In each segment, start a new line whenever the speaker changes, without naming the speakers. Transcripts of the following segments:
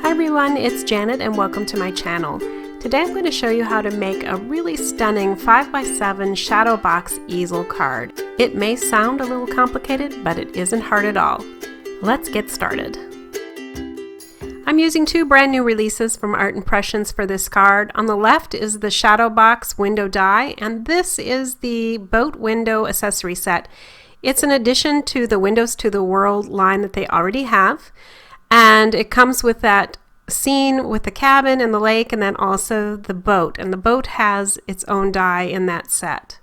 Hi everyone, it's Janet and welcome to my channel. Today I'm going to show you how to make a really stunning 5x7 ShadowBox easel card. It may sound a little complicated, but it isn't hard at all. Let's get started. I'm using two brand new releases from Art Impressions for this card. On the left is the ShadowBox window die, and this is the boat window accessory set. It's an addition to the Windows to the World line that they already have. And it comes with that scene with the cabin and the lake, and then also the boat. And the boat has its own die in that set.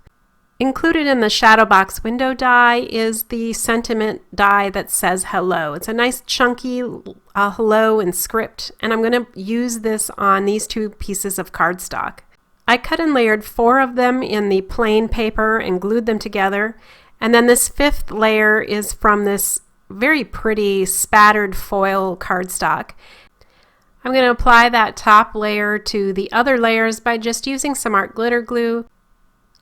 Included in the ShadowBox window die is the sentiment die that says hello. It's a nice chunky hello in script, and I'm going to use this on these two pieces of cardstock. I cut and layered 4 of them in the plain paper and glued them together. And then this 5th layer is from this very pretty spattered foil cardstock. I'm going to apply that top layer to the other layers by just using some art glitter glue.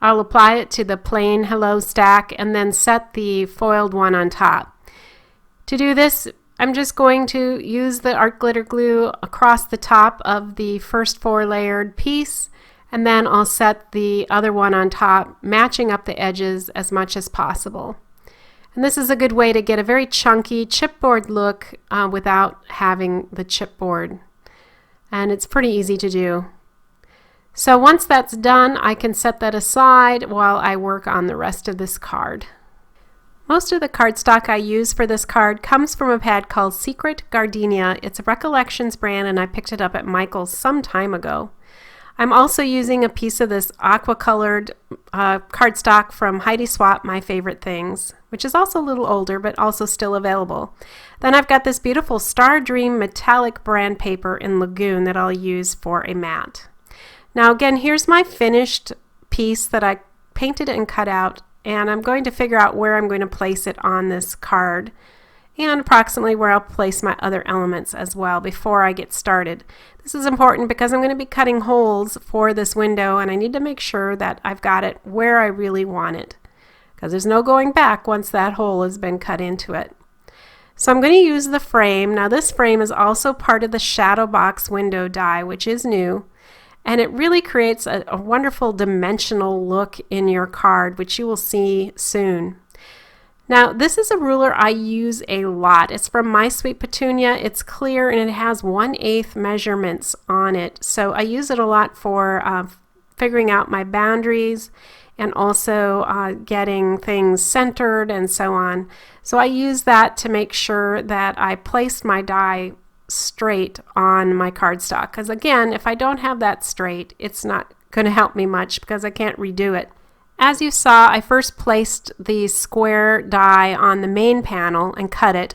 I'll apply it to the plain hello stack and then set the foiled one on top. To do this, I'm just going to use the art glitter glue across the top of the first 4 layered piece, and then I'll set the other one on top, matching up the edges as much as possible. And this is a good way to get a very chunky chipboard look without having the chipboard. And it's pretty easy to do. So once that's done, I can set that aside while I work on the rest of this card. Most of the cardstock I use for this card comes from a pad called Secret Gardenia. It's a Recollections brand, and I picked it up at Michael's some time ago. I'm also using a piece of this aqua colored cardstock from Heidi Swapp, My Favorite Things, which is also a little older but also still available. Then I've got this beautiful Star Dream metallic brand paper in Lagoon that I'll use for a mat. Now again, here's my finished piece that I painted and cut out, and I'm going to figure out where I'm going to place it on this card and approximately where I'll place my other elements as well before I get started. This is important because I'm going to be cutting holes for this window, and I need to make sure that I've got it where I really want it, because there's no going back once that hole has been cut into it. So I'm going to use the frame. Now this frame is also part of the ShadowBox window die, which is new, and it really creates a wonderful dimensional look in your card, which you will see soon. Now this is a ruler I use a lot. It's from My Sweet Petunia. It's clear and it has 1/8 measurements on it. So I use it a lot for figuring out my boundaries and also getting things centered and so on. So I use that to make sure that I place my die straight on my cardstock. Because again, if I don't have that straight, it's not going to help me much because I can't redo it. As you saw, I first placed the square die on the main panel and cut it.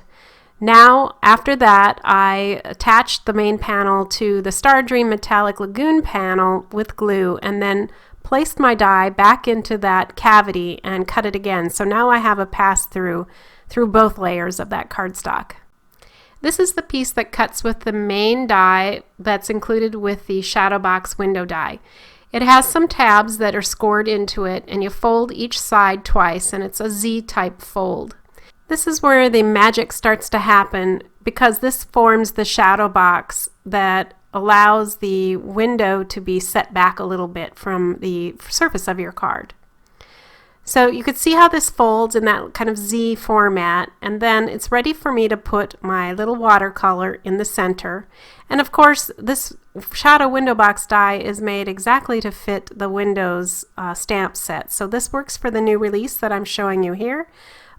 Now, after that, I attached the main panel to the Star Dream Metallic Lagoon panel with glue and then placed my die back into that cavity and cut it again. So now I have a pass-through through both layers of that cardstock. This is the piece that cuts with the main die that's included with the ShadowBox window die. It has some tabs that are scored into it, and you fold each side twice, and it's a Z-type fold. This is where the magic starts to happen because this forms the shadow box that allows the window to be set back a little bit from the surface of your card. So you could see how this folds in that kind of Z format, and then it's ready for me to put my little watercolor in the center. And of course, this shadow window box die is made exactly to fit the Windows stamp set. So this works for the new release that I'm showing you here,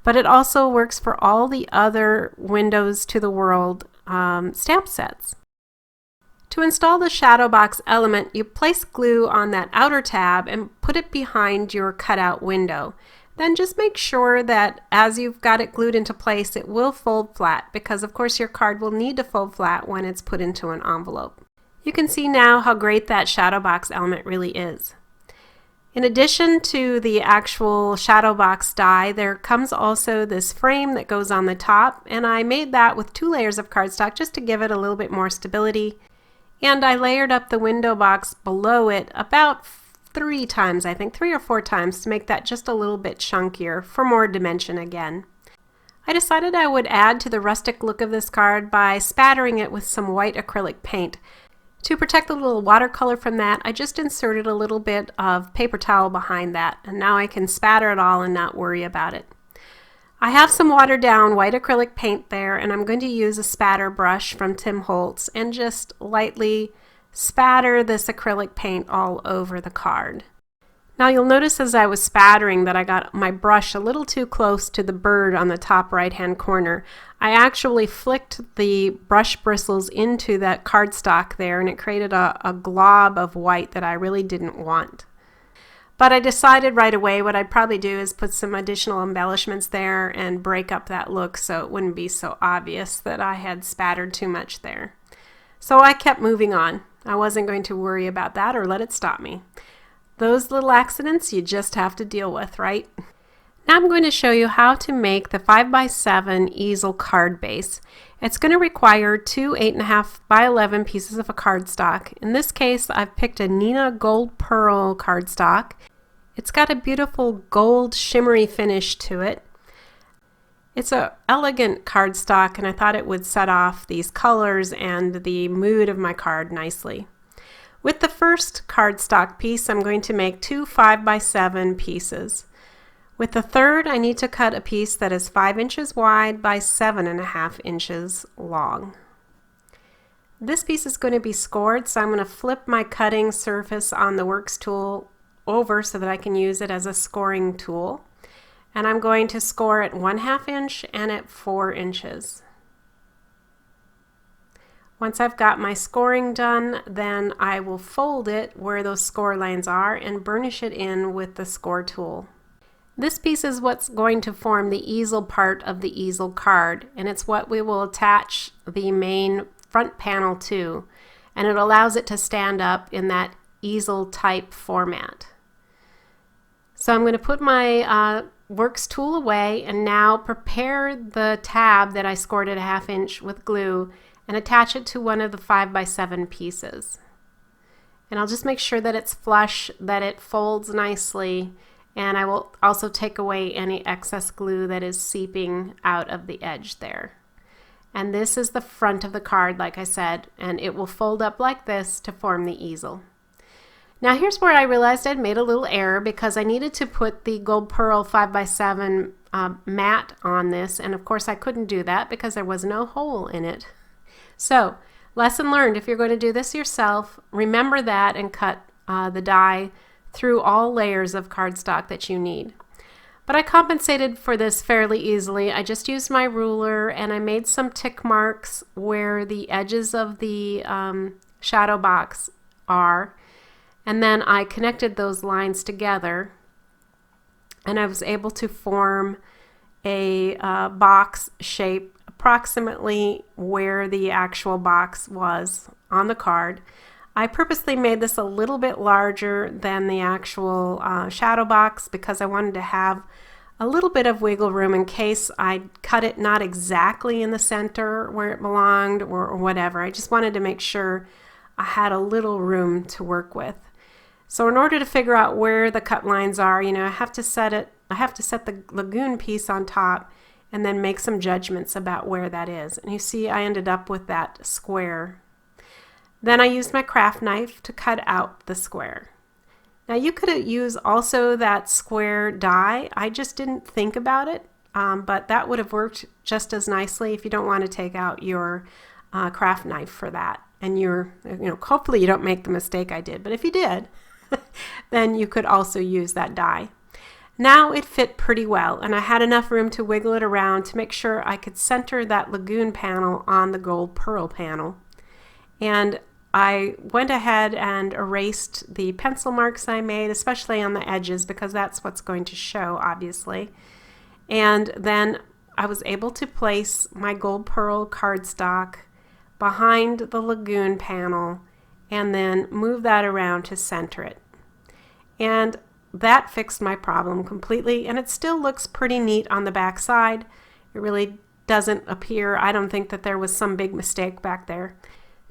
but it also works for all the other Windows to the World stamp sets. To install the ShadowBox element, you place glue on that outer tab and put it behind your cutout window. Then just make sure that as you've got it glued into place, it will fold flat, because of course your card will need to fold flat when it's put into an envelope. You can see now how great that ShadowBox element really is. In addition to the actual ShadowBox die, there comes also this frame that goes on the top, and I made that with 2 layers of cardstock just to give it a little bit more stability. And I layered up the window box below it about 3 times, I think 3 or 4 times, to make that just a little bit chunkier for more dimension again. I decided I would add to the rustic look of this card by spattering it with some white acrylic paint. To protect the little watercolor from that, I just inserted a little bit of paper towel behind that, and now I can spatter it all and not worry about it. I have some watered down white acrylic paint there, and I'm going to use a spatter brush from Tim Holtz and just lightly spatter this acrylic paint all over the card. Now you'll notice as I was spattering that I got my brush a little too close to the bird on the top right hand corner. I actually flicked the brush bristles into that cardstock there, and it created a glob of white that I really didn't want. But I decided right away what I'd probably do is put some additional embellishments there and break up that look so it wouldn't be so obvious that I had spattered too much there. So I kept moving on. I wasn't going to worry about that or let it stop me. Those little accidents you just have to deal with, right? Now I'm going to show you how to make the 5x7 easel card base. It's going to require two 8.5 by 11 pieces of a cardstock. In this case, I've picked a Nina Gold Pearl cardstock. It's got a beautiful gold shimmery finish to it. It's an elegant cardstock, and I thought it would set off these colors and the mood of my card nicely. With the first cardstock piece, I'm going to make two 5x7 pieces. With the third, I need to cut a piece that is 5 inches wide by 7.5 inches long. This piece is going to be scored, so I'm going to flip my cutting surface on the Works tool over so that I can use it as a scoring tool. And I'm going to score at 1/2 inch and at 4 inches. Once I've got my scoring done, then I will fold it where those score lines are and burnish it in with the score tool. This piece is what's going to form the easel part of the easel card, and it's what we will attach the main front panel to, and it allows it to stand up in that easel type format. So I'm going to put my Works tool away and now prepare the tab that I scored at 1/2 inch with glue and attach it to one of the 5x7 pieces. And I'll just make sure that it's flush, that it folds nicely, and I will also take away any excess glue that is seeping out of the edge there. And this is the front of the card, like I said, and it will fold up like this to form the easel. Now here's where I realized I'd made a little error because I needed to put the Gold Pearl 5x7 mat on this, and of course I couldn't do that because there was no hole in it. So, lesson learned, if you're going to do this yourself, remember that and cut the die through all layers of cardstock that you need. But I compensated for this fairly easily. I just used my ruler and I made some tick marks where the edges of the ShadowBox are, and then I connected those lines together, and I was able to form a box shape approximately where the actual box was on the card. I purposely made this a little bit larger than the actual ShadowBox because I wanted to have a little bit of wiggle room in case I cut it not exactly in the center where it belonged or whatever. I just wanted to make sure I had a little room to work with. So in order to figure out where the cut lines are, you know, I have to set the lagoon piece on top and then make some judgments about where that is. And you see I ended up with that square. Then I used my craft knife to cut out the square. Now you could use also that square die. I just didn't think about it, but that would have worked just as nicely if you don't want to take out your craft knife for that. And hopefully you don't make the mistake I did, but if you did, then you could also use that die. Now it fit pretty well, and I had enough room to wiggle it around to make sure I could center that lagoon panel on the Gold Pearl panel. And I went ahead and erased the pencil marks I made, especially on the edges, because that's what's going to show, obviously. And then I was able to place my Gold Pearl cardstock behind the lagoon panel and then move that around to center it. And that fixed my problem completely, and it still looks pretty neat on the back side. It really doesn't appear, I don't think that there was some big mistake back there.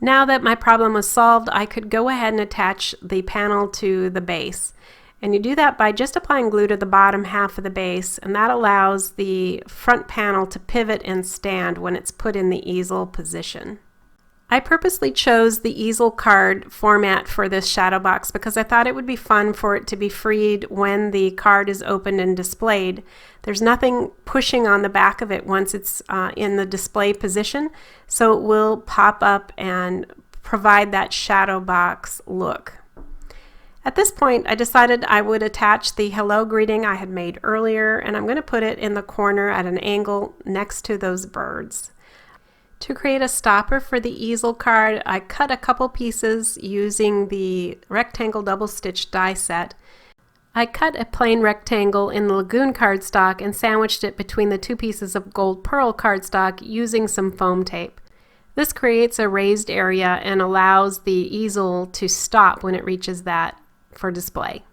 Now that my problem was solved, I could go ahead and attach the panel to the base. And you do that by just applying glue to the bottom half of the base, and that allows the front panel to pivot and stand when it's put in the easel position. I purposely chose the easel card format for this shadow box because I thought it would be fun for it to be freed when the card is opened and displayed. There's nothing pushing on the back of it once it's in the display position, so it will pop up and provide that shadow box look. At this point, I decided I would attach the hello greeting I had made earlier, and I'm going to put it in the corner at an angle next to those birds. To create a stopper for the easel card, I cut a couple pieces using the rectangle double stitch die set. I cut a plain rectangle in the Lagoon cardstock and sandwiched it between the two pieces of gold pearl cardstock using some foam tape. This creates a raised area and allows the easel to stop when it reaches that for display.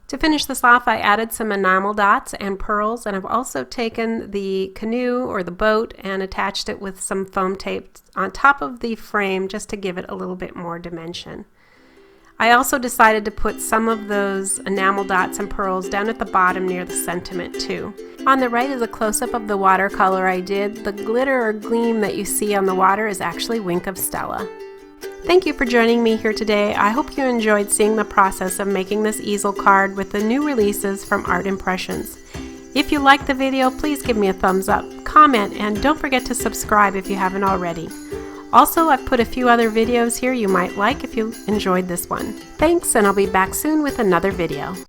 To finish this off, I added some enamel dots and pearls, and I've also taken the canoe or the boat and attached it with some foam tape on top of the frame just to give it a little bit more dimension. I also decided to put some of those enamel dots and pearls down at the bottom near the sentiment too. On the right is a close-up of the watercolor I did. The glitter or gleam that you see on the water is actually Wink of Stella. Thank you for joining me here today. I hope you enjoyed seeing the process of making this easel card with the new releases from Art Impressions. If you liked the video, please give me a thumbs up, comment, and don't forget to subscribe if you haven't already. Also, I've put a few other videos here you might like if you enjoyed this one. Thanks, and I'll be back soon with another video.